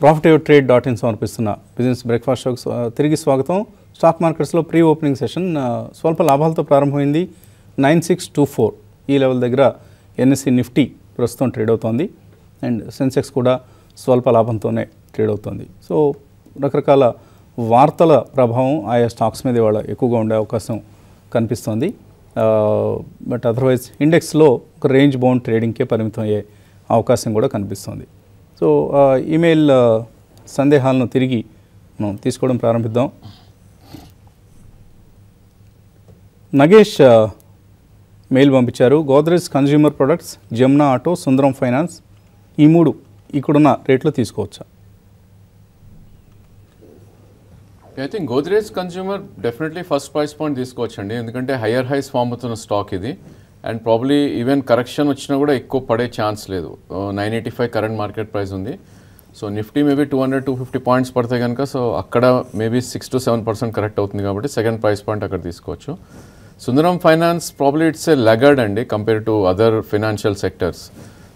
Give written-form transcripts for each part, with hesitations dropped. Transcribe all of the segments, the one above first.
profityourtrade.in సమర్పిస్తున్న business breakfast షోకి తిరిగి స్వాగతం. స్టాక్ మార్కెట్స్లో ప్రీ ఓపెనింగ్ సెషన్ స్వల్ప లాభాలతో ప్రారంభమైంది. 9624 ఈ లెవెల్ దగ్గర ఎన్ఎస్సి నిఫ్టీ ప్రస్తుతం ట్రేడ్ అవుతోంది అండ్ సెన్సెక్స్ కూడా స్వల్ప లాభంతోనే ట్రేడ్ అవుతోంది. సో రకరకాల వార్తల ప్రభావం ఆయా స్టాక్స్ మీద ఇవాళ ఎక్కువగా ఉండే అవకాశం కనిపిస్తోంది. బట్ అదర్వైజ్ ఇండెక్స్లో ఒక రేంజ్ బౌండ్ ట్రేడింగ్కే పరిమితం అయ్యే అవకాశం కూడా కనిపిస్తోంది. సో ఈమెయిల్ సందేహాలను తిరిగి మనం తీసుకోవడం ప్రారంభిద్దాం. నగేష్ మెయిల్ పంపించారు. Godrej consumer products, Jamuna auto, Sundaram finance ఈ మూడు ఇక్కడున్న రేట్లో తీసుకోవచ్చా? I think Godrej consumer definitely first price point తీసుకోవచ్చండి, ఎందుకంటే హయ్యర్ హైస్ ఫామ్ అవుతున్న స్టాక్ ఇది అండ్ ప్రాబ్లీ ఈవెన్ కరెక్షన్ వచ్చినా కూడా ఎక్కువ పడే ఛాన్స్ లేదు. 985 కరెంట్ మార్కెట్ ప్రైస్ ఉంది. సో నిఫ్టీ మేబీ 200-250 పాయింట్స్ పడతాయి కనుక సో అక్కడ మేబీ 6-7% కరెక్ట్ అవుతుంది కాబట్టి సెకండ్ ప్రైస్ పాయింట్ అక్కడ తీసుకోవచ్చు. Sundaram finance probably it's a laggard అండి compare to other financial sectors.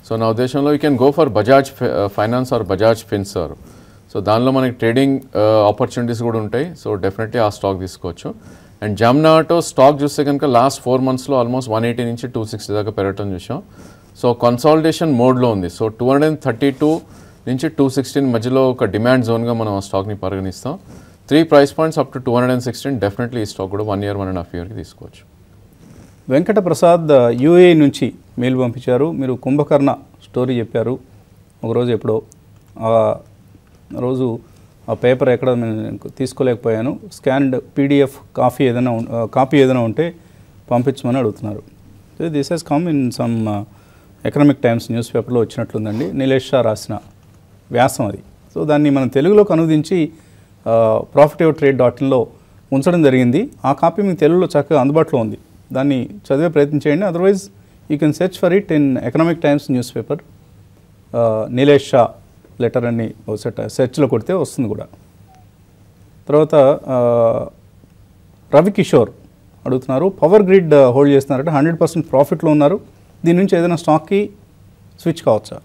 So నా ఉద్దేశంలో you can go for Bajaj finance or Bajaj Finserv. So దానిలో మనకి ట్రేడింగ్ ఆపర్చునిటీస్ కూడా ఉంటాయి. సో డెఫినెట్లీ ఆ స్టాక్ తీసుకోవచ్చు. అండ్ జమునా ఆటో స్టాక్ చూస్తే కనుక లాస్ట్ 4 monthsలో ఆల్మోస్ట్ 180 నుంచి 260 దాకా పెరగటం చూసాం. సో కన్సాలిడేషన్ మోడ్లో ఉంది. సో 232 నుంచి 216 మధ్యలో ఒక డిమాండ్ జోన్గా మనం ఆ స్టాక్ని పరిగణిస్తాం. 3 price points up to 216 definitely ఈ స్టాక్ కూడా 1 year 1.5 yearకి తీసుకోవచ్చు. వెంకట ప్రసాద్ యూఏ నుంచి మెయిల్ పంపించారు. మీరు కుంభకర్ణ స్టోరీ చెప్పారు ఒకరోజు ఎప్పుడో. ఆ రోజు ఆ పేపర్ ఎక్కడ తీసుకోలేకపోయాను. స్కాన్డ్ పీడిఎఫ్ కాపీ ఏదైనా ఉంటే పంపించమని అడుగుతున్నారు. This he's come in some Economic Times news పేపర్లో వచ్చినట్లుందండి. నీలేష్ షా రాసిన వ్యాసం అది. సో దాన్ని మనం తెలుగులోకి అనువదించి profityourtrade.inలో ఉంచడం జరిగింది. ఆ కాపీ మీకు తెలుగులో చక్కగా అందుబాటులో ఉంది. దాన్ని చదివే ప్రయత్నం చేయండి. Otherwise you can search for it in economic Times news paper Nilesh Shah letter అని సెర్చ్లో కొడితే వస్తుంది కూడా. తర్వాత రవికిషోర్ అడుగుతున్నారు. పవర్ గ్రిడ్ హోల్డ్ చేస్తున్నారంటే 100% ప్రాఫిట్లో ఉన్నారు. దీని నుంచి ఏదైనా స్టాక్కి switch కావచ్చా?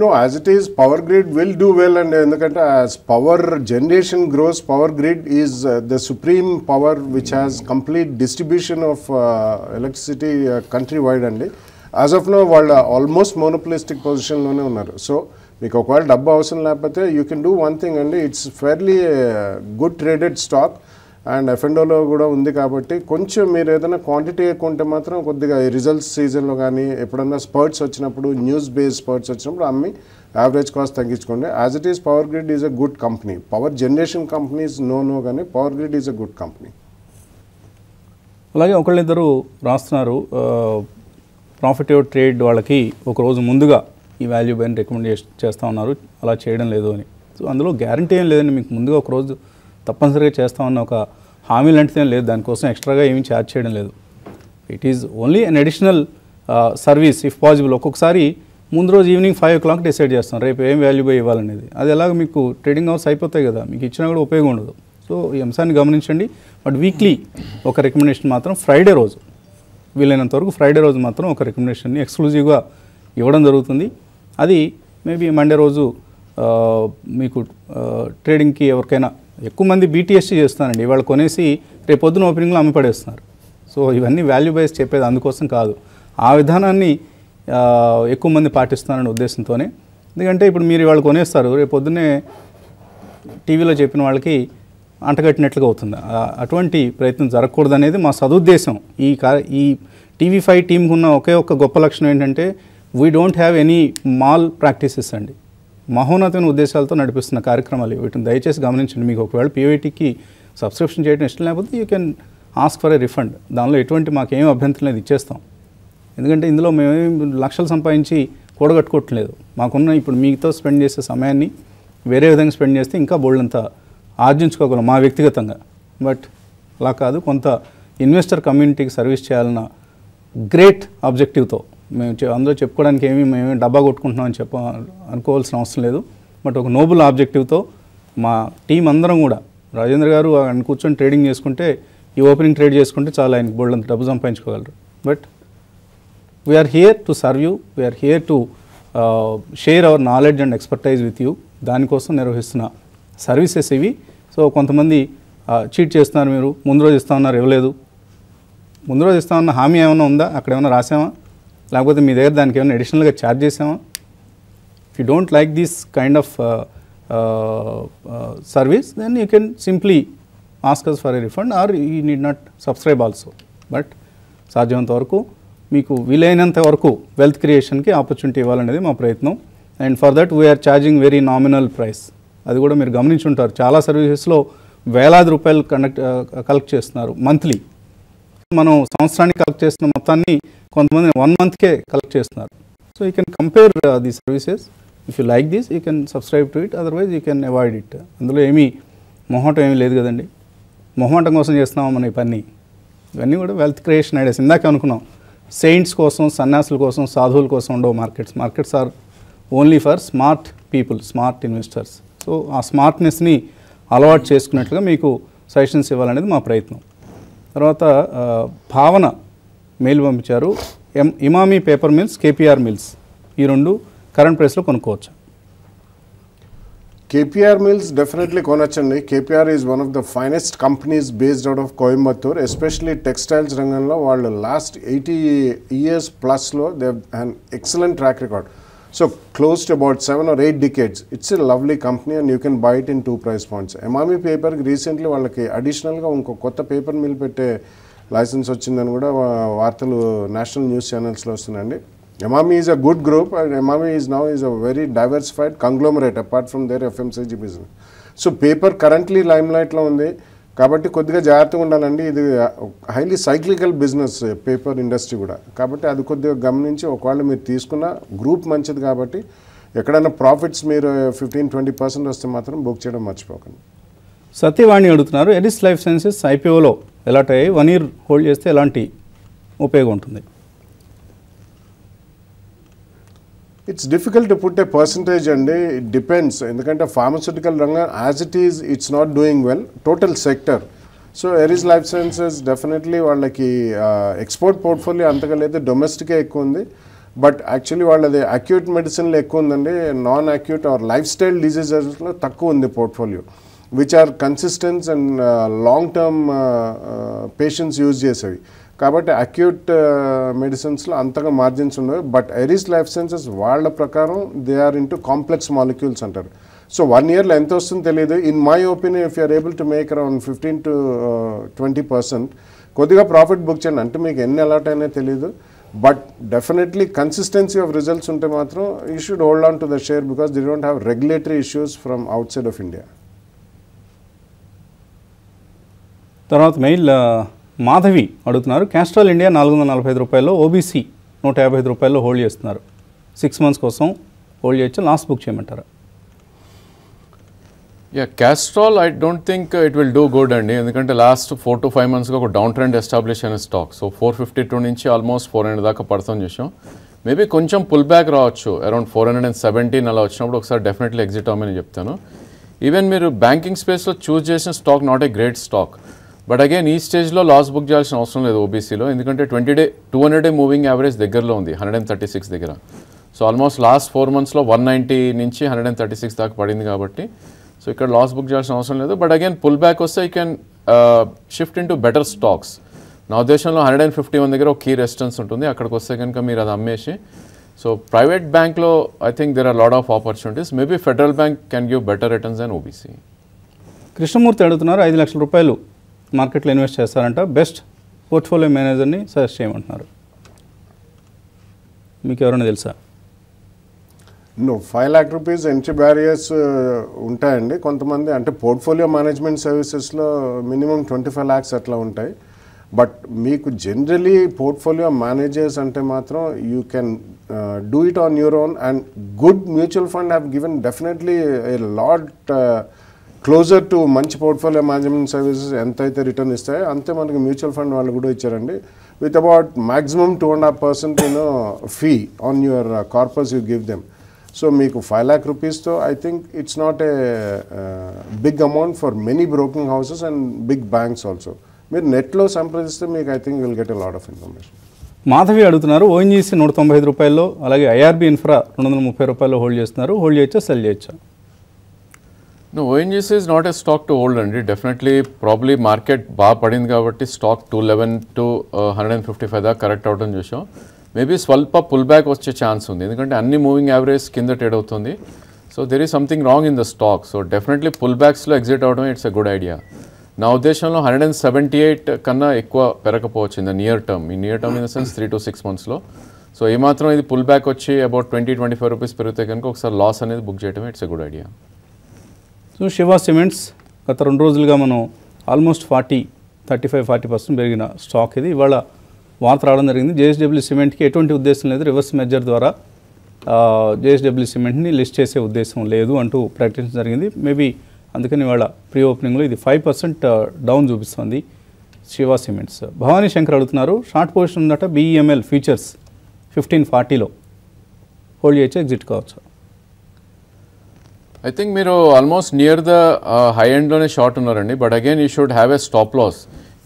No, as it is, power grid will do well, and ఎందుకంటే as power generation grows, power grid is the supreme power which has complete distribution of electricity countrywide అండి. As of now వాళ్ళు almost monopolistic పొజిషన్లోనే ఉన్నారు. So మీకు ఒకవేళ డబ్బు అవసరం లేకపోతే you can do one thing అండి. It's fairly good traded stock and ఎఫ్ఎండోలో కూడా ఉంది కాబట్టి కొంచెం మీరు ఏదైనా క్వాంటిటీ ఎక్కువ ఉంటే మాత్రం కొద్దిగా రిజల్ట్స్ సీజన్లో కానీ ఎప్పుడన్నా స్పర్ట్స్ వచ్చినప్పుడు న్యూస్ బేస్డ్ స్పర్ట్స్ వచ్చినప్పుడు అమ్మి యావరేజ్ కాస్ట్ తగ్గించుకోండి. As it is power grid is a good company. Power generation companies no కానీ power grid is a good company. అలాగే ఒకళ్ళిద్దరు రాస్తున్నారు. ప్రాఫిట్ యువర్ ట్రేడ్ వాళ్ళకి ఒకరోజు ముందుగా ఈ వాల్యూ బైని రికమెండ్ చేస్తూ ఉన్నారు, అలా చేయడం లేదు అని. సో అందులో గ్యారంటీ ఏం లేదండి. మీకు ముందుగా ఒకరోజు తప్పనిసరిగా చేస్తామన్న ఒక హామీ లాంటిది ఏం లేదు. దానికోసం ఎక్స్ట్రాగా ఏమీ ఛార్జ్ చేయడం లేదు. It is only an additional service if possible. ఒక్కొక్కసారి ముందు రోజు ఈవినింగ్ 5 o'clock డిసైడ్ చేస్తాం రేపు ఏం వాల్యూ బై ఇవ్వాలనేది. అది ఎలాగ మీకు ట్రేడింగ్ అవర్స్ అయిపోతాయి కదా, మీకు ఇచ్చినా కూడా ఉపయోగం ఉండదు. సో ఈ అంశాన్ని గమనించండి. బట్ వీక్లీ ఒక రికమెండేషన్ మాత్రం ఫ్రైడే రోజు, వీలైనంత వరకు ఫ్రైడే రోజు మాత్రం ఒక రికమెండేషన్ని ఎక్స్క్లూజివ్గా ఇవ్వడం జరుగుతుంది. అది మేబీ మండే రోజు మీకు ట్రేడింగ్కి ఎవరికైనా ఎక్కువ మంది బీటీఎస్సీ చేస్తానండి. ఇవాళ కొనేసి రేపు పొద్దున ఓపెనింగ్లో అమ్మి పడేస్తున్నారు. సో ఇవన్నీ వాల్యూ బైస్ చెప్పేది అందుకోసం కాదు. ఆ విధానాన్ని ఎక్కువ మంది పాటిస్తాననే ఉద్దేశంతోనే. ఎందుకంటే ఇప్పుడు మీరు ఇవాళ కొనేస్తారు, రేపు పొద్దున్నే టీవీలో చెప్పిన వాళ్ళకి అంటగట్టినట్లుగా అవుతుంది. అటువంటి ప్రయత్నం జరగకూడదు అనేది మా సదుద్దేశం. ఈ TV5 టీంకి ఉన్న ఒకే ఒక్క గొప్ప లక్షణం ఏంటంటే we don't have any mall practices అండి. మహోన్నతమైన ఉద్దేశాలతో నడిపిస్తున్న కార్యక్రమాలు. వీటిని దయచేసి గమనించండి. మీకు ఒకవేళ POITకి సబ్స్క్రిప్షన్ చేయడం ఇష్టం లేకపోతే you can ask for a refund. దానిలో ఎటువంటి మాకేం అభ్యంతరం లేదు, ఇచ్చేస్తాం. ఎందుకంటే ఇందులో మేము లక్షలు సంపాదించి కూడగట్టుకోవట్లేదు. మాకున్న ఇప్పుడు మీతో స్పెండ్ చేసే సమయాన్ని వేరే విధంగా స్పెండ్ చేస్తే ఇంకా బోల్డంత ఆర్జించుకోగలం మా వ్యక్తిగతంగా. బట్ అలా కాదు, కొంత ఇన్వెస్టర్ కమ్యూనిటీకి సర్వీస్ చేయాలన్న గ్రేట్ ఆబ్జెక్టివ్తో మేము అందరూ చెప్పుకోవడానికి మేమేమి డబ్బా కొట్టుకుంటున్నామని అనుకోవాల్సిన అవసరం లేదు. బట్ ఒక నోబుల్ ఆబ్జెక్టివ్తో మా టీం అందరం కూడా, రాజేంద్ర గారు ఆయన కూర్చొని ట్రేడింగ్ చేసుకుంటే, ఈ ఓపెనింగ్ ట్రేడ్ చేసుకుంటే చాలా ఆయనకు బోల్డంత డబ్బు సంపాదించుకోగలరు. But we are here to serve you, we are here to share our knowledge and expertise with you, దానికోసం నిర్వహిస్తున్న సర్వీసెస్ ఇవి. సో కొంతమంది చీట్ చేస్తున్నారు, మీరు ముందు రోజు ఇస్తామన్నారు ఇవ్వలేదు, ముందు రోజు ఇస్తామన్న హామీ ఏమైనా ఉందా, అక్కడ ఏమైనా రాసామా, లేకపోతే మీ దగ్గర దానికి ఏమైనా అడిషనల్గా ఛార్జ్ చేసామా? If you don't like this kind of service then you can simply ask us for a refund or you need not subscribe also. But సాధ్యమంత వరకు మీకు వీలైనంత వరకు వెల్త్ క్రియేషన్కి ఆపర్చునిటీ ఇవ్వాలనేది మా ప్రయత్నం. And for that we are charging very nominal price. అది కూడా మీరు గమనించుంటారు, చాలా సర్వీసెస్లో వేలాది రూపాయలు కలెక్ట్ చేస్తున్నారు మంత్లీ. మనం సంవత్సరానికి కలెక్ట్ చేస్తున్న మొత్తాన్ని కొంతమంది 1 monthకే కలెక్ట్ చేస్తున్నారు. So you can compare the services. If you like this you can subscribe to it, otherwise you can avoid it. అందులో ఏమీ మొహమాటం ఏమీ లేదు కదండి. మొహమాటం కోసం చేస్తున్నామా మన ఈ పని? ఇవన్నీ కూడా వెల్త్ క్రియేషన్ ఐడియాస్. ఇందాక అనుకున్నాం, సెయింట్స్ కోసం, సన్యాసుల కోసం, సాధువుల కోసం ఉండవు markets. Markets are only for smart people, smart investors. So ఆ స్మార్ట్నెస్ని అలవాటు చేసుకున్నట్లుగా మీకు సజెషన్స్ ఇవ్వాలనేది మా ప్రయత్నం. తర్వాత భావన మెయిల్ పంపించారు, Emami paper mills, KPR mills ఈ రెండు కరెంట్ ప్రైస్లో కొనుక్కోవచ్చు. KPR mills definitely కొనొచ్చండి. KPR is one of the finest companies based out of Coimbatore, especially textiles రంగంలో. వాళ్ళు లాస్ట్ 80 years ప్లస్లో they have an excellent track record. So close to about 7 or 8 decades. It's a lovely company and you can buy it in 2 price points. Emami paper recently వాళ్ళకి అడిషనల్గా ఇంకో కొత్త paper mill పెట్టే licence వచ్చిందని కూడా వార్తలు national news ఛానల్స్లో వస్తున్నాయండి. Emami is a good group and Emami is now a very diversified conglomerate apart from their FMCG business. So paper currently limelight-లో ఉంది కాబట్టి కొద్దిగా జాగ్రత్తగా ఉండాలండి. ఇది highly cyclical business paper industry కూడా, కాబట్టి అది కొద్దిగా గమనించి ఒకవేళ మీరు తీసుకున్న గ్రూప్ మంచిది కాబట్టి ఎక్కడైనా ప్రాఫిట్స్ మీరు 15-20% వస్తే మాత్రం బుక్ చేయడం మర్చిపోకండి. సత్యవాణి అడుగుతున్నారు, ఎరిస్ లైఫ్ సైన్సెస్ IPOలో ఎలాట్ అయ్యాయి, 1 year హోల్డ్ చేస్తే ఎలాంటి ఉపయోగం ఉంటుంది? It's difficult to put a percentage అండి. It depends. ఎందుకంటే ఫార్మస్యూటికల్ రంగం as it is it's not doing well total sector. So Eris life sciences definitely వాళ్ళకి ఎక్స్పోర్ట్ పోర్ట్ఫోలియో అంతగా లేదు, డొమెస్టికే ఎక్కువ ఉంది. బట్ యాక్చువల్లీ వాళ్ళది అక్యూట్ మెడిసిన్లో ఎక్కువ ఉందండి, non acute or life style డిజీజెస్లో తక్కువ ఉంది portfolio, which are consistence and long term patients use చేసేవి. కాబట్టి అక్యూట్ మెడిసిన్స్లో అంతగా మార్జిన్స్ ఉండవు. బట్ ఎరిస్ లైఫ్ సైన్సెస్ వాళ్ళ ప్రకారం they are into complex molecules అంటారు. సో 1 yearలో ఎంత వస్తుందో తెలియదు. In my opinion if you are able to make around 15-20% కొద్దిగా ప్రాఫిట్ బుక్ చేయండి. అంటే మీకు ఎన్ని అలాట్ అయినా తెలియదు, but definitely consistency of results ఉంటే మాత్రం you should hold on to the share because they don't have regulatory issues from out side of India. తర్వాత మెయిల్ మాధవి అడుగుతున్నారు, క్యాస్ట్రాల్ ఇండియా 445 రూపాయల్లో, ఓబీసీ 155 రూపాయల్లో హోల్డ్ చేస్తున్నారు. 6 months కోసం హోల్డ్ చేయొచ్చు, లాస్ట్ బుక్ చేయమంటారా? Castrol I don't think it will do good అండి, ఎందుకంటే లాస్ట్ 4 to 5 monthsగా ఒక డౌన్ ట్రెండ్ ఎస్టాబ్లిష్ అయిన స్టాక్. సో 452 నుంచి ఆల్మోస్ట్ 400 దాకా పడుతుంది చూసాం. మేబీ కొంచెం పుల్ బ్యాక్ రావచ్చు, అరౌండ్ 417 అలా వచ్చినప్పుడు ఒకసారి డెఫినెట్లీ ఎగ్జిట్ అవ్వమని చెప్తాను. ఈవెన్ మీరు బ్యాంకింగ్ స్పేస్లో చూస్ చేసిన stock not a great stock, but again ఈ స్టేజ్లో లాస్ బుక్ చేయాల్సిన అవసరం లేదు ఓబీసీలో, ఎందుకంటే 200-day మూవింగ్ యావరేజ్ దగ్గరలో ఉంది, 136 దగ్గర. సో ఆల్మోస్ట్ లాస్ట్ 4 monthsలో 190 నుంచి 136 దాకా పడింది కాబట్టి సో ఇక్కడ లాస్ బుక్ చేయాల్సిన అవసరం లేదు. బట్ అగైన్ పుల్ బ్యాక్ వస్తే you can shift in to better stocks. నా ఉద్దేశంలో 151 దగ్గర ఒక కీ రెసిస్టెన్స్ ఉంటుంది, అక్కడికి వస్తే కనుక మీరు అది అమ్మేసి. సో ప్రైవేట్ బ్యాంక్లో I think there are lot of opportunities. Maybe federal bank can give better returns than OBC. Krishnamurthy అడుగుతున్నారు, 5 లక్షల రూపాయలు మార్కెట్లో ఇన్వెస్ట్ చేస్తారంట, బెస్ట్ పోర్ట్ఫోలియో మేనేజర్ని సజెస్ట్ చేయమంటున్నారు. మీకు ఎవరైనా తెలుసా? No, 5 lakh rupees entry barriers ఉంటాయండి. కొంతమంది అంటే పోర్ట్ఫోలియో మేనేజ్మెంట్ సర్వీసెస్లో మినిమం 25 lakhs అట్లా ఉంటాయి. బట్ మీకు జనరలీ పోర్ట్ఫోలియో మేనేజర్స్ అంటే మాత్రం you can do it on your own and good mutual fund have given definitely a lot closer to మంచి పోర్ట్ఫోలియో మేనేజ్మెంట్ సర్వీసెస్ ఎంతైతే రిటర్న్ ఇస్తాయో అంతే మనకి మ్యూచువల్ ఫండ్ వాళ్ళు కూడా ఇచ్చారండి, with about maximum 2.5% fee on your corpus you give them. So మీకు 5 lakh rupeesతో I think it's not a big amount for many broking houses and big banks also. మీరు నెట్లో సంప్రదిస్తే మీకు I think will get a lot of information. Madhavi అడుగుతున్నారు, ONGC 195 రూపాయల్లో, అలాగే IRB infra 230 రూపాయల్లో హోల్డ్ చేస్తున్నారు. హోల్డ్ చేయొచ్చా, సెల్ చేయొచ్చా? No, ONGC is not a stock to hold అండి. డెఫినెట్లీ ప్రాబ్లీ మార్కెట్ బాగా పడింది కాబట్టి స్టాక్ 211 to 155 దాకా కరెక్ట్ అవడం చూసాం. మేబీ స్వల్ప పుల్ బ్యాక్ వచ్చే ఛాన్స్ ఉంది, ఎందుకంటే అన్ని మూవింగ్ యావరేజ్ కింద ట్రేడ్ అవుతుంది. So there is something wrong in the stock. So definitely pull బ్యాక్స్లో ఎగ్జిట్ అవడం ఇట్స్ ఎ గుడ్ ఐడియా. నా ఉద్దేశంలో 178 కన్నా ఎక్కువ పెరగకపోవచ్చు ఇన్ ద నియర్ టర్మ్. ఈ near term in the sense 3 to 6 monthsలో. సో ఏమాత్రం ఇది పుల్ బ్యాక్ వచ్చి అబౌట్ 20-25 రూపీస్ పెరిగితే కనుక ఒకసారి లాస్ అనేది బుక్ చేయడం it's a good idea. So Shiva cements గత 2 రోజులుగా మనం ఆల్మోస్ట్ 35-40% పెరిగిన స్టాక్ ఇది. ఇవాళ వార్త రావడం జరిగింది, జేఎస్డబ్ల్యూ సిమెంట్కి ఎటువంటి ఉద్దేశం లేదు, రివర్స్ మెజర్ ద్వారా జేఎస్డబ్ల్యూ సిమెంట్ని లిస్ట్ చేసే ఉద్దేశం లేదు అంటూ ప్రకటించడం జరిగింది. మేబీ అందుకని ఇవాళ ప్రీ ఓపెనింగ్లో ఇది 5% డౌన్ చూపిస్తుంది శివ సిమెంట్స్. భవానీ శంకర్ అడుగుతున్నారు, షార్ట్ పొజిషన్ ఉందట బీఈఎంఎల్ ఫ్యూచర్స్ 1540లో హోల్డ్ చేయొచ్చు, ఎగ్జిట్ కావచ్చు? ఐ థింక్ మీరు ఆల్మోస్ట్ నియర్ ద హై ఎండ్లోనే షార్ట్ ఉన్నారండి. But again you should have a stop loss.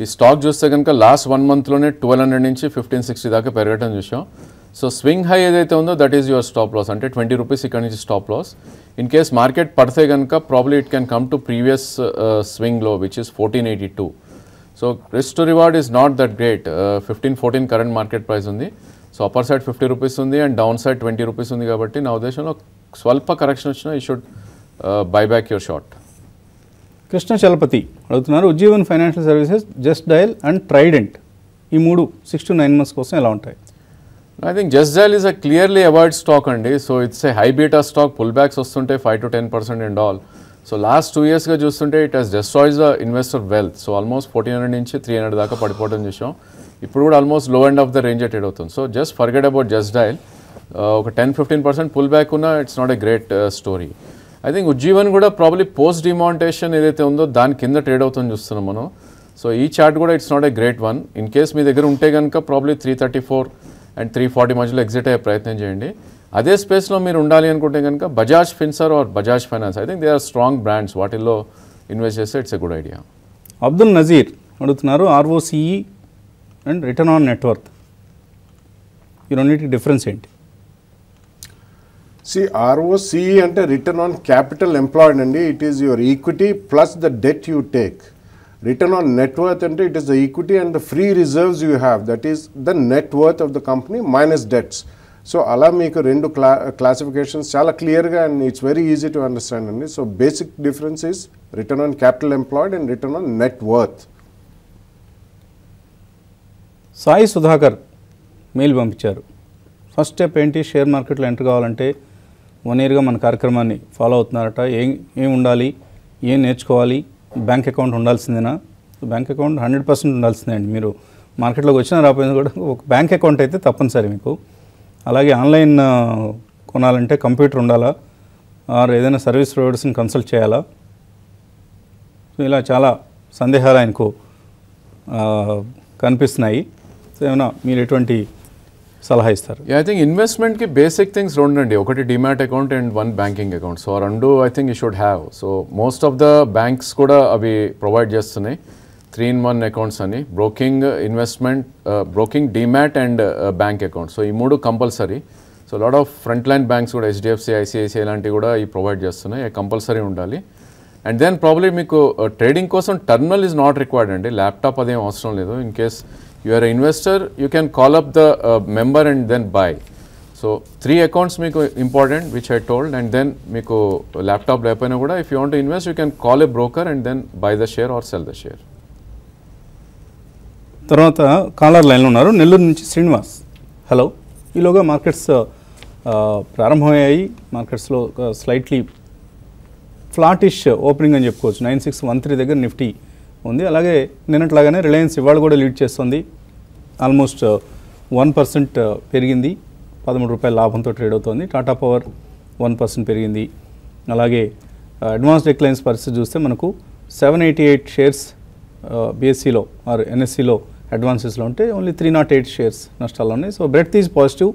ఈ స్టాక్ చూస్తే కనుక లాస్ట్ 1 monthలోనే 1200 నుంచి 1560 దాకా పెరగటం చూసాం. సో స్వింగ్ హై ఏదైతే ఉందో that is your stop loss, అంటే 20 రూపీస్ ఇక్కడ నుంచి stop loss. In case market పడితే కనుక probably it can come to previous swing low which is 1482. So risk to reward is not that great. 1514 current market price ఉంది. So upper side 50 rupees ఉంది and down side 20 rupees ఉంది. కాబట్టి నా ఉద్దేశంలో స్వల్ప correction వచ్చినా you should buy back your short. Krishna Chalapathi అడుగుతున్నారు, Ujjivan financial services, just dial and trident ఈ 3 6 to 9 months కోసం ఎలా ఉంటాయి? I think just dial is a clearly avoid stock అండి. So it's a high beta stock, pull backs వస్తుంటే 5 to 10% and all. So last 2 yearsగా చూస్తుంటే it has destroys the investor wealth. So almost 1400 నుంచి 300 దాకా పడిపోవడం చూసాం. ఇప్పుడు కూడా almost low end of the range trade అవుతుంది. So just forget about just dial. ఒక 10-15% పుల్ బ్యాక్ ఉన్న it's not a great story. I think Ujjivan కూడా ప్రాబ్లీ పోస్ట్ డిమానిటేషన్ ఏదైతే ఉందో దాని కింద ట్రేడ్ అవుతుంది చూస్తున్నాం మనం. సో ఈ చార్ట్ కూడా it's not a great one. In case మీ దగ్గర ఉంటే కనుక ప్రాబ్లీ 334 and 340 మధ్యలో ఎగ్జిట్ అయ్యే ప్రయత్నం చేయండి. అదే స్పేస్లో మీరు ఉండాలి అనుకుంటే కనుక Bajaj Finserv or Bajaj finance, I think they are strong brands, వాటిల్లో ఇన్వెస్ట్ చేస్తే it's a good idea. Abdul Nazeer అడుగుతున్నారు, ROCE and return on net worth ఈ రెండింటికి డిఫరెన్స్ ఏంటి? See, ROCE అంటే రిటర్న్ ఆన్ క్యాపిటల్ ఎంప్లాయిడ్ అండి. It is your equity plus the debt you take. Return on net worth అంటే it is the equity and the free reserves you have, that is the net worth of the company minus debts. So అలా మీకు 2 classifications చాలా క్లియర్గా and it's very easy to understand అండి. So basic difference is return on capital employed and return on net worth. Sai Sudhakar mail పంపించారు, first step ఏంటి, share మార్కెట్లో enter కావాలంటే 1 yearగా మన కార్యక్రమాన్ని ఫాలో అవుతున్నారట, ఏం ఉండాలి, ఏం నేర్చుకోవాలి, బ్యాంక్ అకౌంట్ ఉండాల్సిందేనా? బ్యాంక్ అకౌంట్ 100% ఉండాల్సిందే అండి. మీరు మార్కెట్లోకి వచ్చినా రాకపోయినా కూడా ఒక బ్యాంక్ అకౌంట్ అయితే తప్పనిసరి మీకు. అలాగే ఆన్లైన్ కొనాలంటే కంప్యూటర్ ఉండాలా, ఆర్ ఏదైనా సర్వీస్ ప్రొవైడర్స్ని కన్సల్ట్ చేయాలా? సో ఇలా చాలా సందేహాలు ఆయనకు కనిపిస్తున్నాయి. సో ఏమైనా మీరు ఎటువంటి సలహా ఇస్తారు? ఐ థింక్ ఇన్వెస్ట్మెంట్కి బేసిక్ థింగ్స్ 2 అండి. ఒకటి demat account and 1 banking account. So 2 I think you should have. So most of the banks కూడా అవి ప్రొవైడ్ చేస్తున్నాయి 3-in-1 అకౌంట్స్ అని. Broking demat and bank account. So ఈ 3 compulsory. So lot of front line banks కూడా HDFC, ICICI ఇలాంటివి కూడా ఈ provide చేస్తున్నాయి, కంపల్సరీ ఉండాలి. అండ్ దెన్ ప్రాబ్లీ మీకు ట్రేడింగ్ కోసం టర్మినల్ ఈజ్ నాట్ రిక్వైర్డ్ అండి. ల్యాప్టాప్ అదేం అవసరం లేదు. In case you are an investor, you can call up the member and then buy. So 3 accounts meeku important which I told, and then meeku laptop lepaina kuda if you want to invest you can call a broker and then buy the share or sell the share. తర్వాత caller లైన్లో ఉన్నారు, నెల్లూరు నుంచి Srinivas. Hello. ఈలోగా markets ప్రారంభమయ్యాయి. మార్కెట్స్లో slightly flattish opening అని చెప్పుకోవచ్చు. 9613 దగ్గర నిఫ్టీ ఉంది. అలాగే నిన్నట్లాగానే రిలయన్స్ ఇవాళ కూడా లీడ్ చేస్తుంది. ఆల్మోస్ట్ 1% పెరిగింది, 13 రూపాయల లాభంతో ట్రేడ్ అవుతుంది. టాటా పవర్ 1% పెరిగింది. అలాగే అడ్వాన్స్ డిక్లైన్స్ పరిస్థితి చూస్తే మనకు 788 షేర్స్ BSEలో ఆర్ NSEలో అడ్వాన్సెస్లో ఉంటే ఓన్లీ 308 షేర్స్ నష్టాల్లో ఉన్నాయి. So breadth is positive.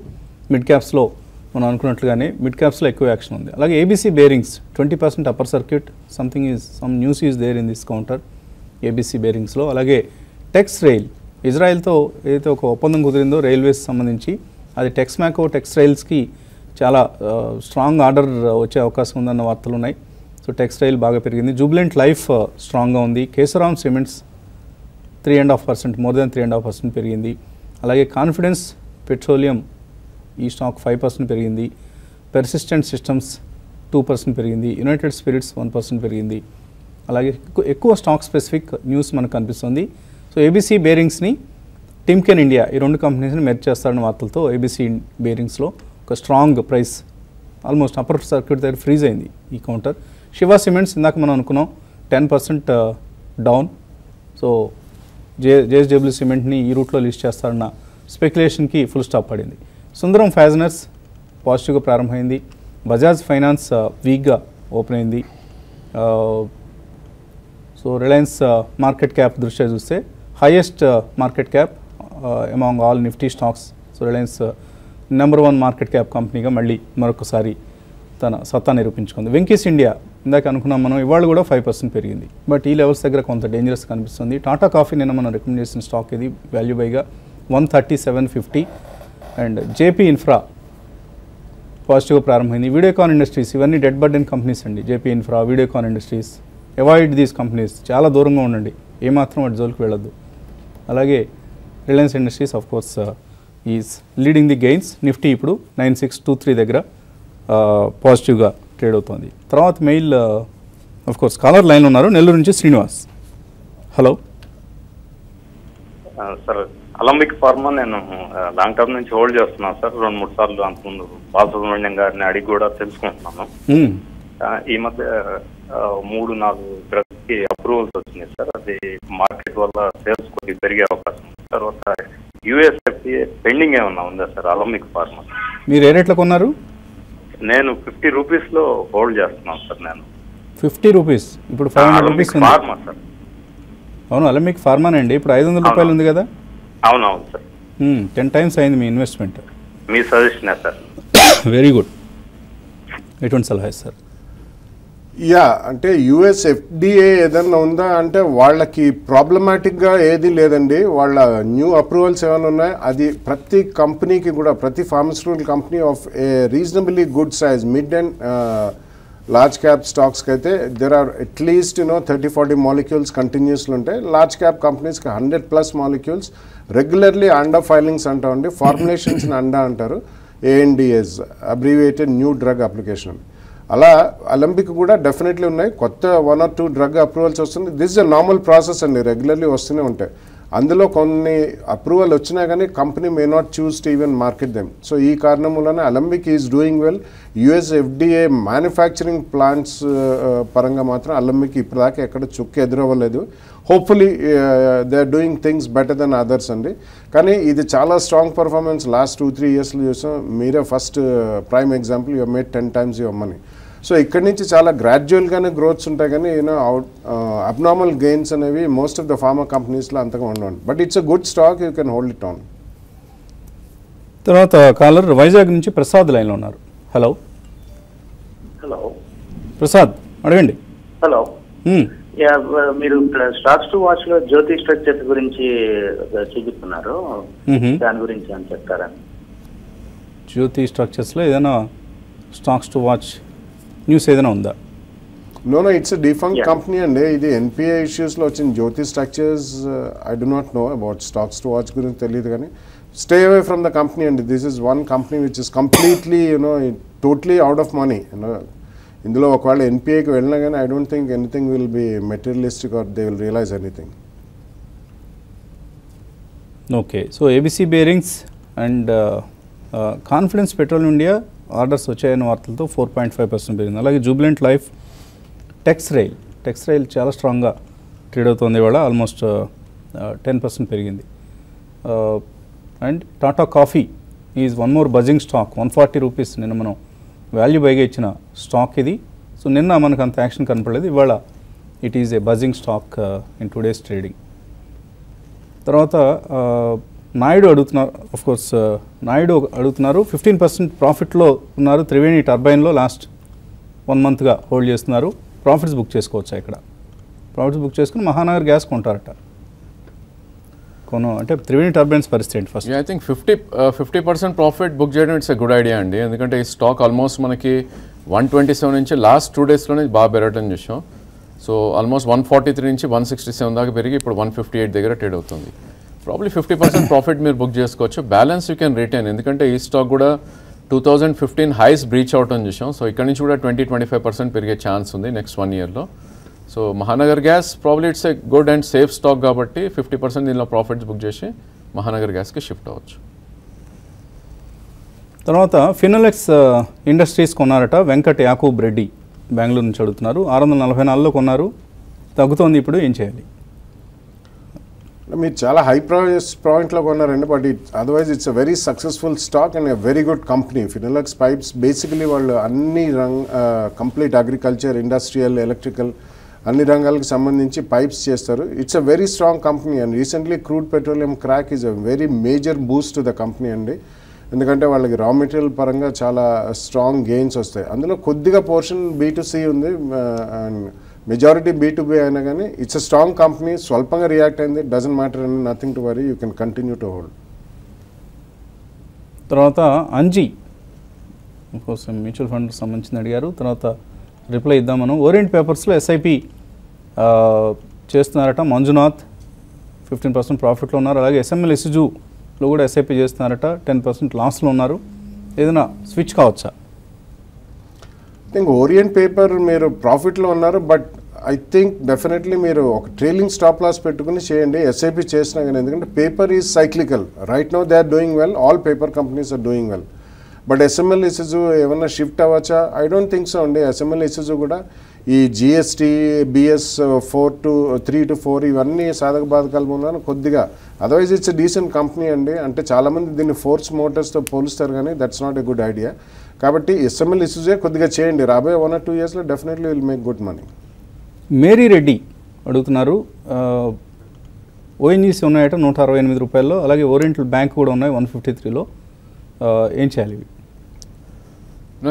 Mid క్యాప్స్లో మనం అనుకున్నట్లుగానే మిడ్ క్యాప్స్లో ఎక్కువ యాక్షన్ ఉంది. అలాగే ABC bearings 20% upper circuit, some news is there in this counter ABC బేరింగ్స్లో. అలాగే టెక్స్ రైల్ ఇజ్రాయెల్తో ఏదైతే ఒక ఒప్పందం కుదిరిందో రైల్వేస్ సంబంధించి అది టెక్స్మాకో టెక్స్టైల్స్కి చాలా స్ట్రాంగ్ ఆర్డర్ వచ్చే అవకాశం ఉందన్న వార్తలు ఉన్నాయి. సో టెక్స్టైల్ బాగా పెరిగింది. జూబిలెంట్ లైఫ్ స్ట్రాంగ్గా ఉంది. కేశరామ్ సిమెంట్స్ 3.5%, మోర్ దెన్ 3.5% పెరిగింది. అలాగే కాన్ఫిడెన్స్ పెట్రోలియం ఈ స్టాక్ 5% పెరిగింది. పెర్సిస్టెంట్ సిస్టమ్స్ 2% పెరిగింది. యునైటెడ్ స్పిరిట్స్ 1% పెరిగింది. అలాగే ఎక్కువ స్టాక్ స్పెసిఫిక్ న్యూస్ మనకు కనిపిస్తుంది. సో ఏబీసీ బేరింగ్స్ని టిమ్కెన్ ఇండియా ఈ రెండు కంపెనీస్ని మెర్జ్ చేస్తారన్న వార్తలతో ఏబీసీ బేరింగ్స్లో ఒక strong price almost upper circuit దగ్గర ఫ్రీజ్ అయింది ఈ కౌంటర్. శివ సిమెంట్స్ ఇందాక మనం అనుకున్నాం 10% డౌన్. సో జేఎస్డబ్ల్యూ సిమెంట్ని ఈ రూట్లో లిస్ట్ చేస్తారన్న స్పెక్యులేషన్కి ఫుల్ స్టాప్ పడింది. సుందరం ఫ్యాజనర్స్ పాజిటివ్గా ప్రారంభమైంది. బజాజ్ ఫైనాన్స్ వీక్గా ఓపెన్ అయింది. సో రిలయన్స్ మార్కెట్ క్యాప్ దృష్ట్యా చూస్తే highest market cap among all Nifty stocks. So Reliance number 1 market cap కంపెనీగా మళ్ళీ మరొకసారి తన సత్తా నిరూపించుకుంది. వెంకీస్ ఇండియా ఇందాక అనుకున్నాం మనం, ఇవాళ కూడా 5% పెరిగింది. బట్ ఈ లెవెల్స్ దగ్గర కొంత డేంజరస్ కనిపిస్తుంది. టాటా కాఫీ నిన్న మనం రికమెండ్ చేసిన స్టాక్ ఇది వాల్యూ బైగా 137.50. అండ్ జేపీ ఇన్ఫ్రా పాజిటివ్గా ప్రారంభమైంది. వీడియోకాన్ ఇండస్ట్రీస్ ఇవన్నీ డెడ్ బర్డెన్ కంపెనీస్ అండి. JP infra, Videocon industries, avoid these companies, చాలా దూరంగా ఉండండి, ఏమాత్రం వాటి జోలికి వెళ్ళొద్దు. అలాగే Reliance industries of course is leading the gains. Nifty ఇప్పుడు 9623 దగ్గర పాజిటివ్గా ట్రేడ్ అవుతుంది. తర్వాత మెయిల్ ఆఫ్ కోర్స్ కాలర్ లైన్లో ఉన్నారు. నెల్లూరు నుంచి Srinivas. Hello sir, Alembic pharma నేను లాంగ్ టర్మ్ నుంచి హోల్డ్ చేస్తున్నాను సార్. 2-3 సార్లు అంతకుముందు బాలసుబ్రహ్మణ్యం గారిని అడిగి కూడా తెలుసుకుంటున్నాను. ఈ మధ్య 3-4 డ్రగ్స్ కి అప్రూవల్స్ వచ్చినాయి సార్. అది మార్కెట్ వల్ల సేల్స్ కొద్దిగా పెరిగే అవకాశం ఉంది. తర్వాత యూఎస్ఎఫ్డిఏ పెండింగ్ ఏమన్నా ఉందా సార్ అలంబిక్ ఫార్మా? మీరు ఏ రేట్లో కొన్నారు? నేను 50 రూపీస్లో హోల్డ్ చేస్తున్నాను సార్. నేను 50 రూపీస్, ఇప్పుడు 500 రూపీస్ ఉంది. Pharma sir. అవును, అలంబిక్ ఫార్మానే అండి. ఇప్పుడు 500 రూపాయలు ఉంది కదా. అవునవును సార్. 10 టైమ్స్ అయింది మీ ఇన్వెస్ట్మెంట్. మీ సజెషనే సార్. Very good. ఎటువంటి సలహా సార్? యా, అంటే యుఎస్ ఎఫ్డిఏ ఏదన్నా ఉందా అంటే వాళ్ళకి ప్రాబ్లమాటిక్గా ఏది లేదండి. వాళ్ళ న్యూ అప్రూవల్స్ ఏమైనా ఉన్నాయి, అది ప్రతి కంపెనీకి కూడా, ప్రతి pharmaceutical company of a reasonably good size mid and large cap స్టాక్స్కి అయితే దెర్ ఆర్ అట్లీస్ట్ 30-40 మాలిక్యూల్స్ కంటిన్యూస్లు ఉంటాయి. లార్జ్ క్యాప్ కంపెనీస్కి 100+ మాలిక్యూల్స్ రెగ్యులర్లీ అండా ఫైలింగ్స్ అంటామండి. ఫార్ములేషన్స్ అండా అంటారు, ANDAs, abbreviated new drug application. అలా అలంబిక్ కూడా డెఫినెట్లీ ఉన్నాయి. కొత్త 1 or 2 డ్రగ్ అప్రూవల్స్ వస్తుంది. This is a normal process అండి, రెగ్యులర్లీ వస్తూనే ఉంటాయి. అందులో కొన్ని అప్రూవల్ వచ్చినా కానీ company may not choose to even market them. So ఈ కారణం వలన Alembic is doing well. US FDA manufacturing plants పరంగా మాత్రం అలంబిక్ ఇప్పటిదాకా ఎక్కడ చుక్క ఎదురవ్వలేదు. Hopefully they are doing things better than others అండి. కానీ ఇది చాలా స్ట్రాంగ్ పర్ఫార్మెన్స్ లాస్ట్ 2-3 ఇయర్స్లో చూసాం. మీరే first prime example, you made 10 times your money. So ఇక్కడి నుంచి చాలా గ్రాడ్యువల్గానే గ్రోత్స్ ఉంటాయి కానీ అబ్నార్మల్ గెయిన్స్ అనేవి మోస్ట్ ఆఫ్ ద ఫార్మా కంపెనీస్లో అంతగా ఉండవు. But it's a good stock, you can hold it on. తర్వాత కాలర్ వైజాగ్ నుంచి ప్రసాద్ లైన్లో ఉన్నారు. హలో హలో ప్రసాద్, అడగండి. హలో, మీరు ఇక్కడ స్టాక్స్ టు వాచ్ లో జ్యోతి స్ట్రక్చర్స్ గురించి చూపిస్తున్నారు, దాని గురించి అని చెప్తారని. జ్యోతి స్ట్రక్చర్స్లో ఏదైనా స్టాక్స్ టు వాచ్ న్యూస్ ఏదైనా ఉందా? నో, ఇట్స్ డిఫంక్ కంపెనీ అండి. ఇది ఎన్పిఏ ఇష్యూస్లో వచ్చిన Jyoti structures. I do not know about stocks to watch గురించి తెలియదు కానీ stay away from the company అండి. This is one company which is completely totally out of money. ఇందులో ఒకవేళ ఎన్పిఏకి వెళ్ళినా కానీ I don't think anything will be materialistic or they will realize anything. Okay, so ABC bearings and confidence petrol India orders వచ్చాయన్న వార్తలతో 4.5% పెరిగింది. అలాగే Jubilant life, tax rail చాలా స్ట్రాంగ్గా ట్రేడ్ అవుతుంది. ఇవాళ ఆల్మోస్ట్ 10% పెరిగింది. And Tata coffee is one more buzzing stock. 140 rupees నిన్న మనం వాల్యూ బైగా ఇచ్చిన స్టాక్ ఇది. సో నిన్న మనకు అంత యాక్షన్ కనపడలేదు, ఇవాళ it is a buzzing stock in today's trading. తర్వాత నాయుడు అడుగుతున్నారు, ఆఫ్ కోర్స్ నాయుడు అడుగుతున్నారు. 15% ప్రాఫిట్లో ఉన్నారు. త్రివేణి టర్బైన్లో లాస్ట్ 1 monthగా హోల్డ్ చేస్తున్నారు. ప్రాఫిట్స్ బుక్ చేసుకోవచ్చా? ఇక్కడ ప్రాఫిట్స్ బుక్ చేసుకుని మహానగర్ గ్యాస్ కొంటారట. అంటే త్రివేణి టర్బైన్స్ పరిస్థితి ఏంటి first? I think 50% profit book చేయడం ఇట్స్ ఎ గుడ్ ఐడియా అండి. ఎందుకంటే ఈ స్టాక్ ఆల్మోస్ట్ మనకి 127 నుంచి లాస్ట్ 2 డేస్లోనే బాగా పెరగటం చూసాం. సో ఆల్మోస్ట్ 143 నుంచి 167 దాకా పెరిగి ఇప్పుడు 158 దగ్గర ట్రేడ్ అవుతుంది. ప్రాబ్లీ 50% ప్రాఫిట్ మీరు బుక్ చేసుకోవచ్చు. బ్యాలెన్స్ యూ కెన్ రిటైన్, ఎందుకంటే ఈ స్టాక్ కూడా 2015 హైస్ బ్రీచ్ అవుట్ అని చూసాం. సో ఇక్కడ నుంచి కూడా 20-25% పెరిగే ఛాన్స్ ఉంది నెక్స్ట్ 1 ఇయర్లో. So Mahanagar gas probably it's a good and safe stock కాబట్టి 50% దీనిలో ప్రాఫిట్స్ బుక్ చేసి మహానగర్ గ్యాస్కి షిఫ్ట్ అవ్వచ్చు. తర్వాత ఫినోలెక్స్ ఇండస్ట్రీస్ కొన్నారట వెంకట్ యాకూబ్ రెడ్డి, బెంగళూరు నుంచి అడుగుతున్నారు. 644లో కొన్నారు, తగ్గుతోంది, ఇప్పుడు ఏం చేయాలి? మీరు చాలా హై ప్రైస్ పాయింట్లో కొన్నారండి, but otherwise it's a very successful stock and a very good company. Finolex pipes basically వాళ్ళు అన్ని కంప్లీట్ అగ్రికల్చర్, ఇండస్ట్రియల్, ఎలక్ట్రికల్ అన్ని రంగాలకు సంబంధించి పైప్స్ చేస్తారు. It's a very strong company and recently crude petroleum crack is a very major Boost to the company అండి. ఎందుకంటే వాళ్ళకి raw material పరంగా చాలా స్ట్రాంగ్ గెయిన్స్ వస్తాయి. అందులో కొద్దిగా పోర్షన్ B2C ఉంది అండ్ మెజారిటీ B2B అయినా కానీ ఇట్స్ అ స్ట్రాంగ్ కంపెనీ. స్వల్పంగా రియాక్ట్ అయింది, doesn't matter and nothing to worry, you can continue to hold. తర్వాత అంజీ కోసం మ్యూచువల్ ఫండ్ సంబంధించి అడిగారు, తర్వాత రిప్లై ఇద్దాం మనం. ఓరియంట్ పేపర్స్లో ఎస్ఐపి చేస్తున్నారట మంజునాథ్, 15% ప్రాఫిట్లో ఉన్నారు. అలాగే ఎస్ఎంఎల్ ఇసుజులో కూడా ఎస్ఐపి చేస్తున్నారట, 10% లాస్లో ఉన్నారు. ఏదైనా స్విచ్ కావచ్చా? ఐ థింక్ ఓరియంట్ పేపర్ మీరు ప్రాఫిట్లో ఉన్నారు, బట్ ఐ థింక్ డెఫినెట్లీ మీరు ఒక ట్రైలింగ్ స్టాప్ లాస్ పెట్టుకుని చేయండి ఎస్ఐపి చేసినా కానీ. ఎందుకంటే paper is cyclical. Right now they are doing well, all paper companies are doing well. But SML Isuzu ఏమన్నా షిఫ్ట్ అవ్వచ్చా? ఐ డోంట్ థింక్ సో అండి. ఎస్ఎంఎల్ ఇసుజు కూడా ఈ జిఎస్టీ, బిఎస్ 3 to 4 ఇవన్నీ సాధక బాధకాలు ఉన్నాను కొద్దిగా. అదర్వైజ్ ఇట్స్ డీసెంట్ కంపెనీ అండి. అంటే చాలామంది దీన్ని ఫోర్స్ మోటార్స్తో పోలుస్తారు కానీ that's not a good idea. కాబట్టి ఎస్ఎంఎల్ ఇసుజే కొద్దిగా చేయండి. రాబోయే 1 or 2 ఇయర్స్లో definitely will make good money. Mary Reddy అడుగుతున్నారు, ఓఎన్జీసీ ఉన్నాయట 168 రూపాయల్లో, అలాగే ఓరియంటల్ బ్యాంక్ కూడా ఉన్నాయి 153లో, ఏం చేయాలి?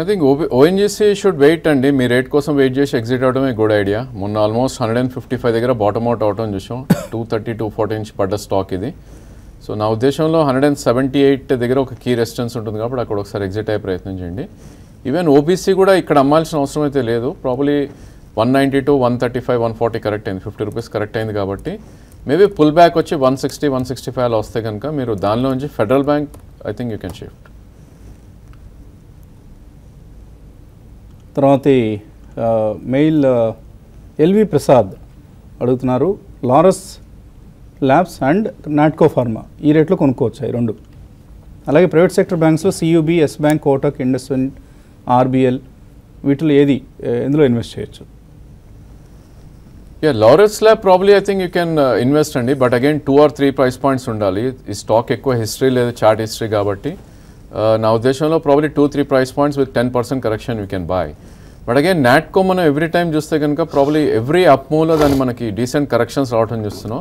I think ONGC should wait అండి. మీ రేట్ కోసం వెయిట్ చేసి ఎగ్జిట్ అవడమే గుడ్ ఐడియా. మొన్న ఆల్మోస్ట్ 155 దగ్గర బాటమ్ అవుట్ అవటం చూసాం. 230, 240 నుంచి పడ్డ స్టాక్ ఇది. సో నా ఉద్దేశంలో 178 దగ్గర ఒక కీ రెసిస్టెన్స్ ఉంటుంది కాబట్టి అక్కడ ఒకసారి ఎగ్జిట్ అయ్యే ప్రయత్నం చేయండి. ఈవెన్ ఓబీసీ కూడా ఇక్కడ అమ్మాల్సిన అవసరం అయితే లేదు. ప్రాబ్లీ 192, 135, 140 కరెక్ట్ అయింది, 50 రూపీస్ కరెక్ట్ అయింది కాబట్టి మేబీ పుల్ బ్యాక్ వచ్చి 160, 165 వస్తే కనుక మీరు దానిలోంచి federal bank I think you can shift. తర్వాత మెయిల్ ఎల్వి ప్రసాద్ అడుగుతున్నారు, Laurus labs and Natco pharma ఈ రేట్లో కొనుక్కోవచ్చా ఈ రెండు? అలాగే ప్రైవేట్ సెక్టర్ బ్యాంక్స్లో CUB, yes bank, Kotak, IndusInd, RBL వీటిలో ఎందులో ఇన్వెస్ట్ చేయొచ్చు? Laurus lab probably I think you can invest అండి, but again 2 or 3 price points ఉండాలి. ఈ స్టాక్ ఎక్కువ హిస్టరీ లేదు, చార్ట్ హిస్టరీ కాబట్టి నా ఉద్దేశంలో probably 2-3 price points with 10% correction you can buy. But again Natco మనం ఎవ్రీ టైం చూస్తే కనుక ప్రాబ్లీ ఎవ్రీ అప్ మూవ్లో దాన్ని మనకి డీసెంట్ కరెక్షన్స్ రావడం చూస్తున్నాం.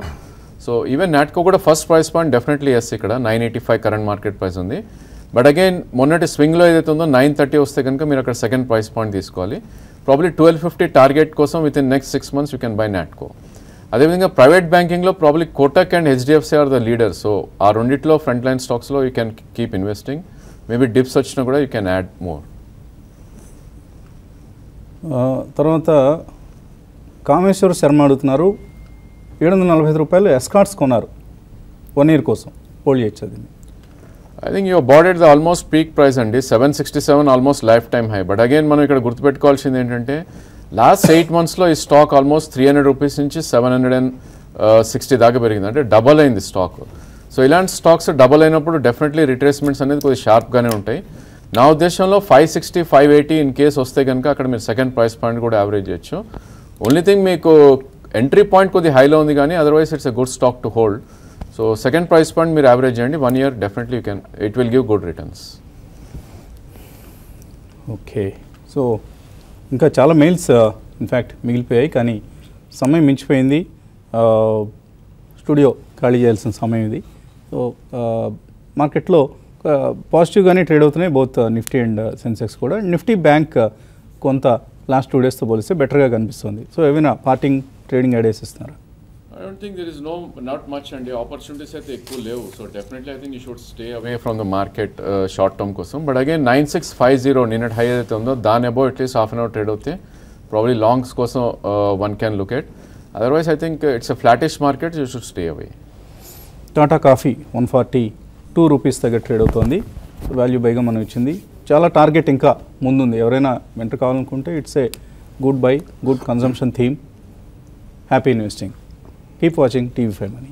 సో ఈవెన్ నాట్కో కూడా first price point definitely yes, ఇక్కడ 985 కరెంట్ మార్కెట్ ప్రైస్ ఉంది. బట్ అగైన్ మొన్నటి స్వింగ్లో ఏదైతే ఉందో 930 వస్తే కనుక మీరు అక్కడ సెకండ్ ప్రైస్ పాయింట్ తీసుకోవాలి. ప్రాబ్లీ 1250 టార్గెట్ కోసం within next 6 months you can buy Natco. అదేవిధంగా ప్రైవేట్ బ్యాంకింగ్లో probably Kotak and HDFC are the leader. So ఆ రెండిట్లో ఫ్రంట్ లైన్ స్టాక్స్లో you can keep investing. Maybe dips వచ్చినా కూడా యూ కెన్ యాడ్ మోర్. తర్వాత కామేశ్వర్ శర్మ అడుగుతున్నారు, 745 రూపాయలు ఎస్కాట్స్ కొన్నారు 1 year కోసం, హోల్డ్ చేయొచ్చు అది? I think you bought at the almost peak price అండి, 767 almost life time high. But again మనం ఇక్కడ గుర్తుపెట్టుకోవాల్సింది ఏంటంటే లాస్ట్ 8 monthsలో ఈ స్టాక్ ఆల్మోస్ట్ 300 రూపీస్ నుంచి 760 దాకా పెరిగింది, అంటే డబల్ అయింది స్టాక్. సో ఇలాంటి స్టాక్స్ డబల్ అయినప్పుడు డెఫినెట్లీ రిట్రేస్మెంట్స్ అనేది కొద్దిగా షార్ప్గానే ఉంటాయి. నా ఉద్దేశంలో 560, 580 ఇన్ కేస్ వస్తే కనుక అక్కడ మీరు సెకండ్ ప్రైస్ పాయింట్ కూడా యావరేజ్ చేయొచ్చు. ఓన్లీ థింగ్ మీకు ఎంట్రీ పాయింట్ కొద్దిగా హైలో ఉంది కానీ otherwise it's a good stock to hold. So second price point మీరు యావరేజ్ చేయండి, 1 year definitely you can, it will give good returns. Okay, so ఇంకా చాలా మెయిల్స్ ఇన్ఫ్యాక్ట్ మిగిలిపోయాయి కానీ సమయం మించిపోయింది. స్టూడియో ఖాళీ చేయాల్సిన సమయం ఇది. సో మార్కెట్లో పాజిటివ్గానే ట్రేడ్ అవుతున్నాయి, బోత్ నిఫ్టీ అండ్ సెన్సెక్స్ కూడా. నిఫ్టీ బ్యాంక్ కొంత లాస్ట్ 2 daysతో పోలిస్తే బెటర్గా కనిపిస్తుంది. సో ఏమైనా పార్టింగ్ ట్రేడింగ్ ఐడియాస్ ఇస్తున్నారా? I don't think there is not much and opportunities అయితే ఎక్కువ లేవు. So definitely I think you should stay away from the market short term కోసం. But again 9650 నిన్నటి హై ఏదైతే ఉందో దాని above atleast half an hour trade అవుతే probably longs కోసం one can look at. Otherwise I think it's a flattish market, you should stay away. Tata coffee 142 rupees దగ్గర trade అవుతుంది. Value బైగా మనం ఇచ్చింది. చాలా టార్గెట్ ఇంకా ముందుంది. ఎవరైనా ఎంటర్ కావాలనుకుంటే it's a good bye, good consumption theme. Happy investing. Keep watching TV5 Money.